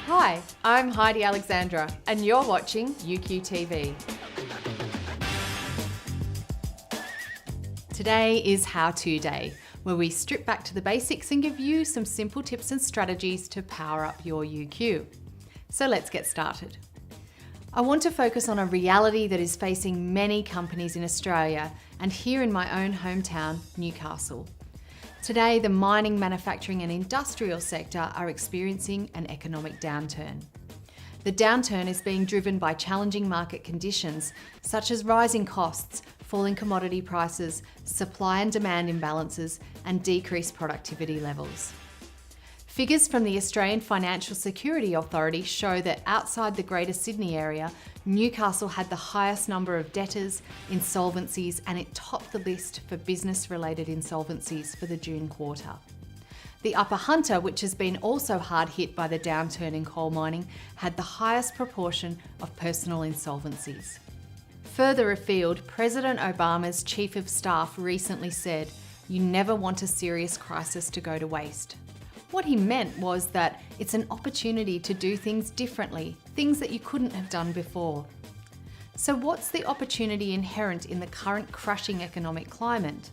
Hi, I'm Heidi Alexandra, and you're watching UQTV. Today is How To Day, where we strip back to the basics and give you some simple tips and strategies to power up your UQ. So let's get started. I want to focus on a reality that is facing many companies in Australia and here in my own hometown, Newcastle. Today, the mining, manufacturing and industrial sector are experiencing an economic downturn. The downturn is being driven by challenging market conditions such as rising costs, falling commodity prices, supply and demand imbalances, and decreased productivity levels. Figures from the Australian Financial Security Authority show that outside the Greater Sydney area, Newcastle had the highest number of debtors, insolvencies, and it topped the list for business-related insolvencies for the June quarter. The Upper Hunter, which has been also hard hit by the downturn in coal mining, had the highest proportion of personal insolvencies. Further afield, President Obama's Chief of Staff recently said, "You never want a serious crisis to go to waste." What he meant was that it's an opportunity to do things differently, things that you couldn't have done before. So what's the opportunity inherent in the current crushing economic climate?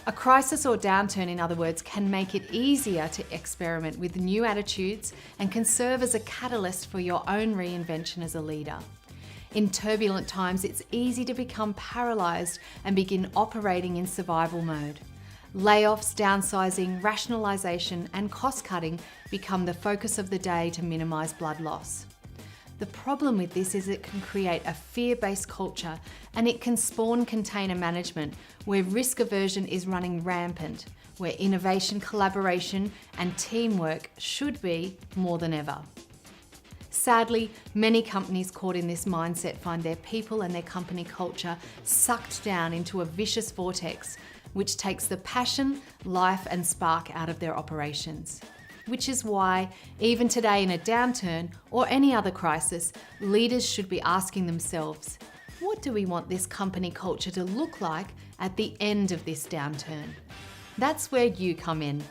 A crisis or downturn, in other words, can make it easier to experiment with new attitudes and can serve as a catalyst for your own reinvention as a leader. In turbulent times, it's easy to become paralysed and begin operating in survival mode. Layoffs, downsizing, rationalisation and cost-cutting become the focus of the day to minimise blood loss. The problem with this is it can create a fear-based culture and it can spawn container management where risk aversion is running rampant, where innovation, collaboration and teamwork should be more than ever. Sadly, many companies caught in this mindset find their people and their company culture sucked down into a vicious vortex which takes the passion, life and spark out of their operations. Which is why, even today in a downturn or any other crisis, leaders should be asking themselves, what do we want this company culture to look like at the end of this downturn? That's where you come in.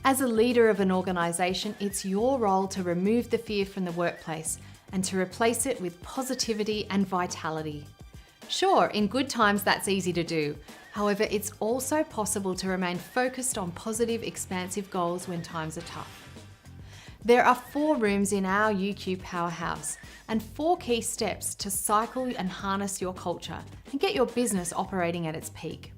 As a leader of an organisation, it's your role to remove the fear from the workplace and to replace it with positivity and vitality. Sure, in good times that's easy to do. However, it's also possible to remain focused on positive, expansive goals when times are tough. There are 4 rooms in our UQ powerhouse and 4 key steps to cycle and harness your culture and get your business operating at its peak.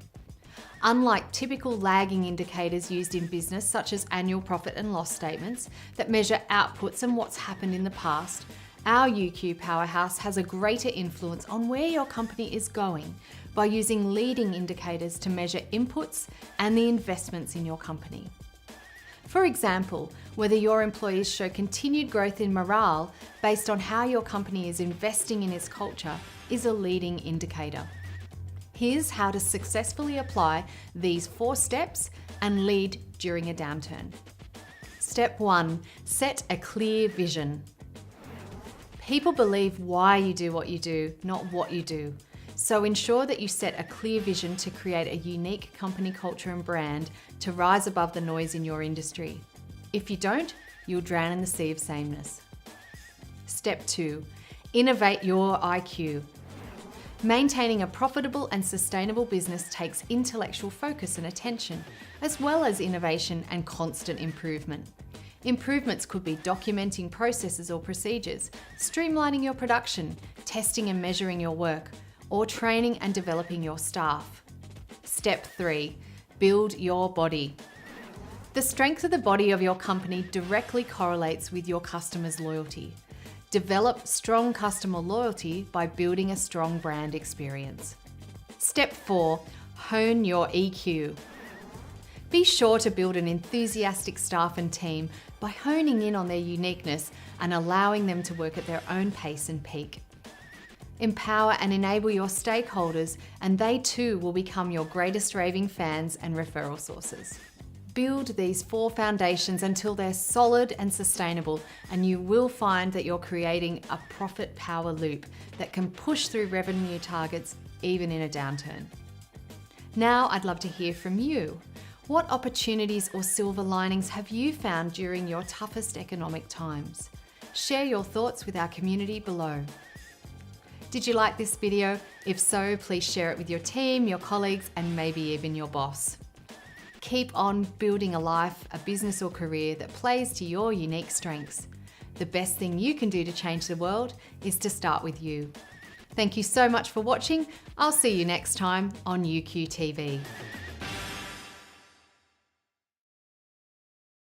Unlike typical lagging indicators used in business such as annual profit and loss statements that measure outputs and what's happened in the past, our UQ powerhouse has a greater influence on where your company is going by using leading indicators to measure inputs and the investments in your company. For example, whether your employees show continued growth in morale based on how your company is investing in its culture is a leading indicator. Here's how to successfully apply these 4 steps and lead during a downturn. Step 1, set a clear vision. People believe why you do what you do, not what you do. So ensure that you set a clear vision to create a unique company culture and brand to rise above the noise in your industry. If you don't, you'll drown in the sea of sameness. Step 2, innovate your IQ. Maintaining a profitable and sustainable business takes intellectual focus and attention, as well as innovation and constant improvement. Improvements could be documenting processes or procedures, streamlining your production, testing and measuring your work, or training and developing your staff. Step 3, build your body. The strength of the body of your company directly correlates with your customers' loyalty. Develop strong customer loyalty by building a strong brand experience. Step 4, hone your EQ. Be sure to build an enthusiastic staff and team by honing in on their uniqueness and allowing them to work at their own pace and peak. Empower and enable your stakeholders, and they too will become your greatest raving fans and referral sources. Build these 4 foundations until they're solid and sustainable, and you will find that you're creating a profit power loop that can push through revenue targets even in a downturn. Now I'd love to hear from you. What opportunities or silver linings have you found during your toughest economic times? Share your thoughts with our community below. Did you like this video? If so, please share it with your team, your colleagues, and maybe even your boss. Keep on building a life, a business or career that plays to your unique strengths. The best thing you can do to change the world is to start with you. Thank you so much for watching. I'll see you next time on UQTV.